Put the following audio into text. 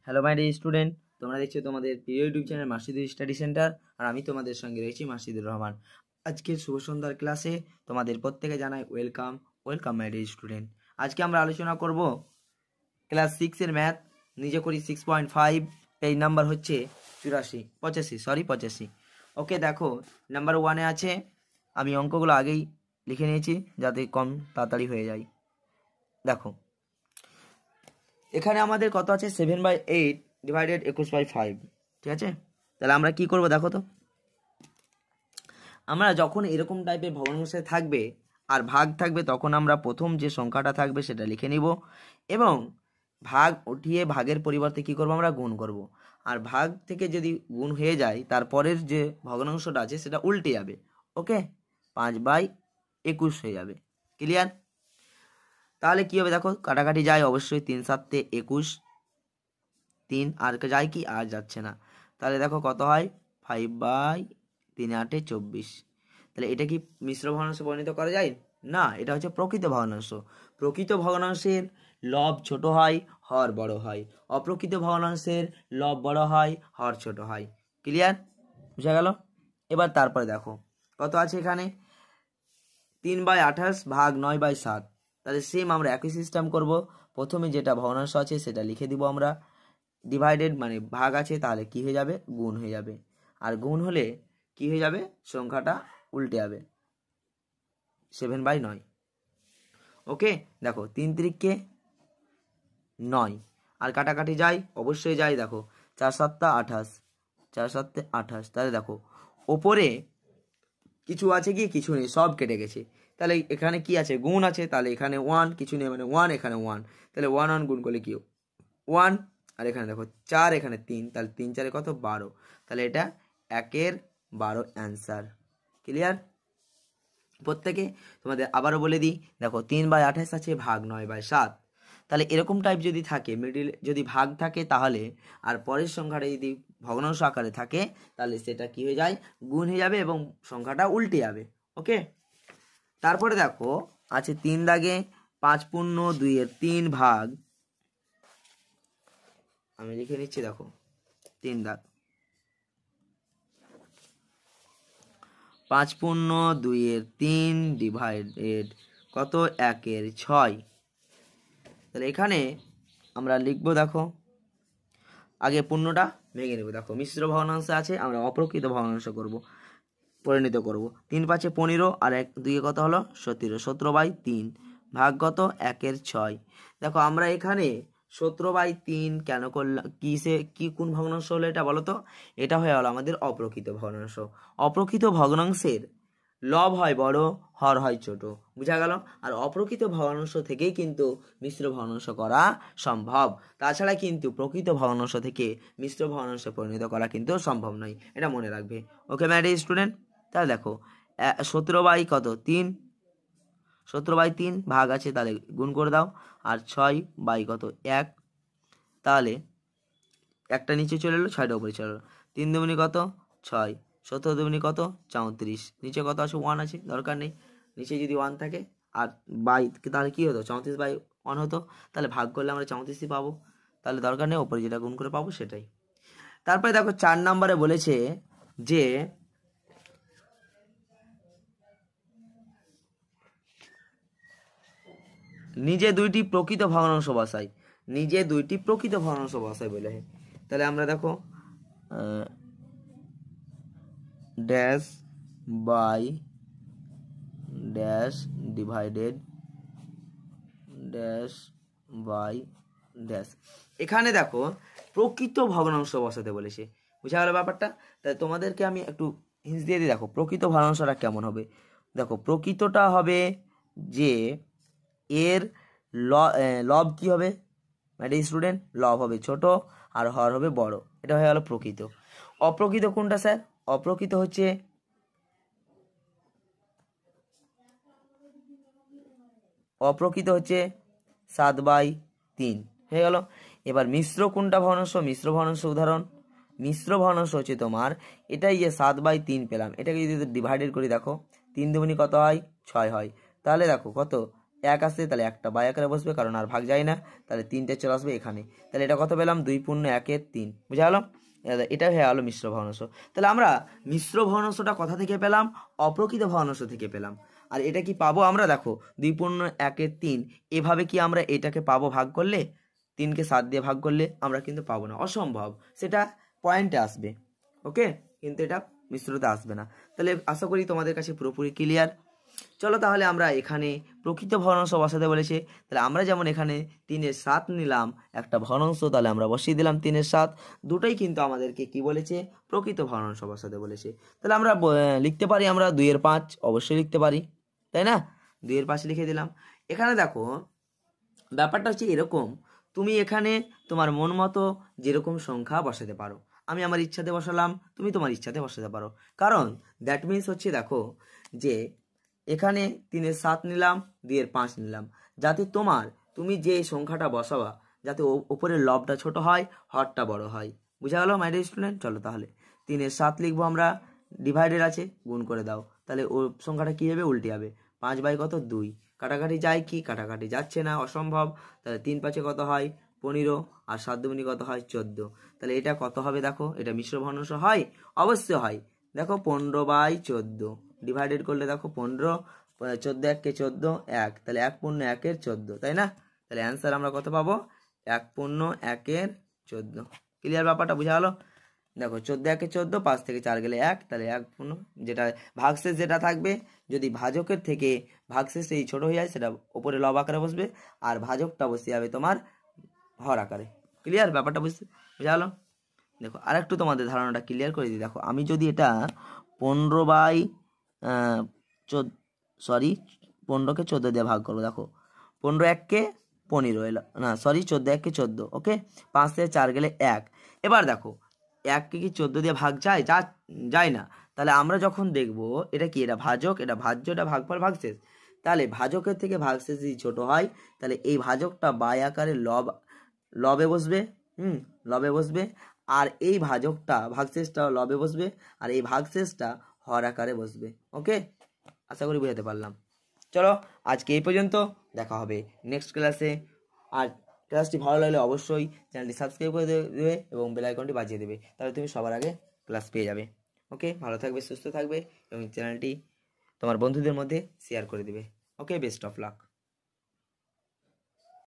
Hello my dear student, তোমরা দেখছো তোমাদের প্রিয় YouTube channel Masidur study centre. আর আমি তোমাদের সঙ্গে রয়েছি মাসিদুর রহমান। আজকের শুভ সন্ধ্যার ক্লাসে তোমাদের প্রত্যেকে জানাই ওয়েলকাম মাই ডিয়ার স্টুডেন্ট। আজকে আমরা আলোচনা করব ক্লাস 6-এর ম্যাথ। নিজে করি 6.5, এই নাম্বার হচ্ছে 85। ওকে, দেখো নাম্বার 1-এ আছে, আমি অঙ্কগুলো আগেই লিখে নিয়েছি যাতে কম তাড়াতাড়ি হয়ে যায়। দেখো এখানে আমাদের কত আছে, 7/8 ডিভাইডেড 21/5। ঠিক আছে, তাহলে আমরা কি করব দেখো তো। আমরা যখন এরকম টাইপের ভগ্নাংশ থাকবে আর ভাগ থাকবে, তখন আমরা প্রথম যে সংখ্যাটা থাকবে সেটা লিখে নিব এবং ভাগ উঠিয়ে ভাগের পরিবর্তে কি করব, আমরা গুণ করব। আর ভাগ থেকে যদি গুণ হয়ে যায়, তারপরের যে ভগ্নাংশটা আছে সেটা উল্টে যাবে। ওকে, 5/21 হয়ে যাবে। ক্লিয়ার? তাহলে কি হবে দেখো, কাটাকাটি যায় অবশ্যই, 3 7 21, 3 আর যায় কি, আর যাচ্ছে না। তাহলে দেখো কত হয়, 5/3 8 24। তাহলে এটা কি মিশ্র ভগ্নাংশে পরিণত করা যায়? না, এটা হচ্ছে প্রকৃত ভগ্নাংশ। প্রকৃত ভগ্নাংশের লব ছোট হয়, হর বড় হয়। অপ্রকৃত ভগ্নাংশের লব বড় হয়, হর ছোট হয়। ক্লিয়ার? বুঝা গেল? এবার তারপরে দেখো কত আছে এখানে, 3/28 ভাগ 9/7। তাহলে সেম আমরা একই সিস্টেম করব। প্রথমে যেটা ভগ্নাংশ আছে সেটা লিখে দিব আমরা, ডিভাইডেড মানে ভাগ আছে, তাহলে কি হয়ে যাবে, গুণ হয়ে যাবে। আর গুণ হলে কি হয়ে যাবে, সংখ্যাটা উল্টে যাবে, 7/9। ওকে, দেখো 3 3 9, আর কাটাকাটি যায় অবশ্যই যায়। দেখো 4 7 28, 4 7 28। তাহলে দেখো ওপরে কিছু আছে কি, কিছু নেই, সব কেটে গেছে। তাহলে এখানে কি আছে, গুণ আছে, তাহলে এখানে 1 কিছু নেই, মানে 1 এখানে 1। তাহলে 1 1 গুণ করলে কি 1, আর এখানে দেখো 4 এখানে 3, তাহলে 3 4 কত, 12। তাহলে এটা 1/12 অ্যান্সার। ক্লিয়ার? প্রত্যেকে তোমাদের আবারও বলে দিই, দেখো 3/28 আছে, ভাগ 9/7। তাহলে এরকম টাইপ যদি থাকে, মিডিল যদি ভাগ থাকে তাহলে, আর পরের সংখ্যাটা যদি ভগ্নাংশ আকারে থাকে, তাহলে সেটা কি হয়ে যায়, গুণ হয়ে যাবে এবং সংখ্যাটা উল্টে যাবে। ওকে, তারপরে দেখো আছে 3 দাগে 5/2 ভাগ, আমি লিখে নিচ্ছি। দেখো 3 দাগ, 5/2 ডিভাইডেড কত, 1/6। তাহলে এখানে আমরা লিখবো, দেখো আগে পূর্ণটা ভেঙে নেব। দেখো মিশ্র ভগ্নাংশ আছে, আমরা অপ্রকৃত ভগ্নাংশ করব, পরিণত করব। 3 5 15 আর 1 2 কত হলো, 17। 17/3 ভাগ কত, 1/6। দেখো আমরা এখানে 17/3 কেন করলাম, কি কোন ভগ্নাংশ হলো এটা বলো তো। এটা হয়ে গেল আমাদের অপ্রকৃত ভগ্নাংশ। অপ্রকৃত ভগ্নাংশের লব হয় বড়, হর হয় ছোট। বুঝা গেল? আর অপ্রকৃত ভগ্নাংশ থেকেই কিন্তু মিশ্র ভগ্নাংশ করা সম্ভব। তাছাড়া কিন্তু প্রকৃত ভগ্নাংশ থেকে মিশ্র ভগ্নাংশে পরিণত করা কিন্তু সম্ভব নয়, এটা মনে রাখবে। ওকে ম্যাড স্টুডেন্ট, তাহলে দেখো 17/3, 17/3 ভাগ আছে, তাহলে গুণ করে দাও। আর 6/কত, 1। তাহলে একটা নিচে চলে এলো, 6টা উপরে চলে এলো। 3 দুগুণে কত, 6। 17 দুগুণে কত, 34। নিচে কত আছে, 1 আছে, দরকার নেই। নিচে যদি 1 থাকে আর বাই, তাহলে কি হতো, 34/1 হতো। তাহলে ভাগ করলে আমরা 34ই পাবো। তাহলে দরকার নেই, ওপরে যেটা গুণ করে পাবো সেটাই। তারপরে দেখো 4 নম্বরে বলেছে যে নিজে 2টি প্রকৃত ভগ্নাংশ বসাই, নিজে 2টি প্রকৃত ভগ্নাংশ বসাই বলে। তাহলে আমরা দেখো dash by dash divided dash by dash. এখানে দেখো প্রকৃত ভগ্নাংশ বসাতে বলেছে। বুঝা গেল ব্যাপারটা? তাই তোমাদেরকে আমি একটু হিন্স দিয়ে দিই। দেখো প্রকৃত ভগ্নাংশটা কেমন হবে। দেখো প্রকৃতটা হবে যে এর লব কি হবে, মানে স্টুডেন্ট, লব হবে ছোট আর হর হবে বড়। এটা হয়ে গেল প্রকৃত। অপ্রকৃত কোনটা স্যার? অপ্রকৃত হচ্ছে অপ্রকৃত হচ্ছে 7/3 হয়ে গেল। এবার মিশ্র কোনটা ভগ্নাংশ? মিশ্র ভগ্নাংশ উদাহরণ, মিশ্র ভগ্নাংশ হচ্ছে তোমার এটাই যে 7/3 পেলাম, এটাকে যদি ডিভাইডেড করি, দেখো 3 দুগুণে কত হয়, 6 হয়। তাহলে দেখো কত, এক আসে, তাহলে একটা বাই আকারে বসবে, কারণ আর ভাগ যায় না, তাহলে 3টে চলে আসবে এখানে। তাহলে এটা কত পেলাম? 2 পূর্ণ 1-এর 3। বুঝা গেল? এটা হয়ে গেলো মিশ্র ভগ্নাংশ। তাহলে আমরা মিশ্র ভগ্নাংশটা কোথা থেকে পেলাম? অপ্রকৃত ভগ্নাংশ থেকে পেলাম। আর এটা কি পাবো আমরা? দেখো 2 পূর্ণ 1-এর 3, এভাবে কি আমরা এটাকে পাবো ভাগ করলে? 3কে 7 দিয়ে ভাগ করলে আমরা কিন্তু পাবো না, অসম্ভব। সেটা পয়েন্টে আসবে, ওকে, কিন্তু এটা মিশ্রতে আসবে না। তাহলে আশা করি তোমাদের কাছে পুরোপুরি ক্লিয়ার। চলো তাহলে আমরা এখানে প্রকৃত ভগ্নাংশ বসাতে বলেছে, তাহলে আমরা যেমন এখানে 3-এর 7 নিলাম একটা ভগ্নাংশ, তাহলে আমরা বসিয়ে দিলাম 3-এর 7। দুটোই কিন্তু আমাদেরকে কি বলেছে? প্রকৃত ভগ্নাংশ বসাতে বলেছে। তাহলে আমরা লিখতে পারি, আমরা 2-এর 5 অবশ্যই লিখতে পারি, তাই না? 2-এর 5 লিখে দিলাম। এখানে দেখো ব্যাপারটা হচ্ছে এরকম, তুমি এখানে তোমার মন মতো যেরকম সংখ্যা বসাতে পারো। আমি আমার ইচ্ছাতে বসালাম, তুমি তোমার ইচ্ছাতে বসাতে পারো। কারণ দ্যাট মিনস হচ্ছে, দেখো যে এখানে 3-এর 7 নিলাম, 2-এর 5 নিলাম, যাতে তুমি যে সংখ্যাটা বসাবা যাতে ওপরের লবটা ছোট হয়, হরটা বড় হয়। বুঝা গেল মাই ডিয়ার স্টুডেন্ট? চলো তাহলে 3-এর 7 লিখবো আমরা, ডিভাইডেড আছে, গুণ করে দাও, তাহলে ও সংখ্যাটা কী হবে? উল্টে যাবে। 5 বাই কত? 2। কাটাকাটি যায় কি? কাটাকাটি যাচ্ছে না, অসম্ভব। তাহলে 3-5 কত হয়? 15, আর 7 দুগুণে কত হয়? 14। তাহলে এটা কত হবে? দেখো এটা মিশ্র ভগ্নাংশ হয়, অবশ্যই হয়। দেখো 15/14 ডিভাইডেড করলে দেখো 15, 14 1-কে 14, 1, তাহলে 1 পূর্ণ 1-এর 14, তাই না? তাহলে অ্যান্সার আমরা কত পাবো? 1 পূর্ণ 1-এর 14। ক্লিয়ার ব্যাপারটা? বুঝা গেল? দেখো 14 1-এ 14, 5 থেকে 4 গেলে 1, তাহলে 1 পূর্ণ, যেটা ভাগশেষ যেটা থাকবে, যদি ভাজকের থেকে ভাগশেষ এই ছোট হয়ে যায় সেটা ওপরে লব আকারে বসবে, আর ভাজকটা বসে যাবে তোমার হর আকারে। ক্লিয়ার ব্যাপারটা? বুঝা গেল? দেখো আর একটু তোমাদের ধারণাটা ক্লিয়ার করে দিই। দেখো আমি যদি এটা 15/15কে 14 দিয়ে ভাগ করবো, দেখো 15 1-কে 15 এলো না, সরি 14 1-কে 14, ওকে, 5 থেকে 4 গেলে 1। এবার দেখো 1-কে কি 14 দিয়ে ভাগ যায় না। তাহলে আমরা যখন দেখবো এটা কি, এটা ভাজক, এটা ভাজ্য, এটা ভাগফল ভাগশেষ, তাহলে ভাজকের থেকে ভাগশেষ যদি ছোট হয়, তাহলে এই ভাজকটা বাই আকারে লবে বসবে, লবে বসবে, আর এই ভাজকটা ভাগশেষটা লবে বসবে, আর এই ভাগশেষটা হর আকারে বসবে। ওকে, আশা করি বুঝাতে পারলাম। চলো আজকে এই পর্যন্ত, দেখা হবে নেক্সট ক্লাসে। আর ক্লাসটি ভালো লাগলে অবশ্যই চ্যানেলটি সাবস্ক্রাইব করে দেবে এবং বেল আইকনটি বাজিয়ে দেবে, তাহলে তুমি সবার আগে ক্লাস পেয়ে যাবে। ওকে, ভালো থাকবে, সুস্থ থাকবে এবং চ্যানেলটি তোমার বন্ধুদের মধ্যে শেয়ার করে দেবে। ওকে, বেস্ট অফ লাক।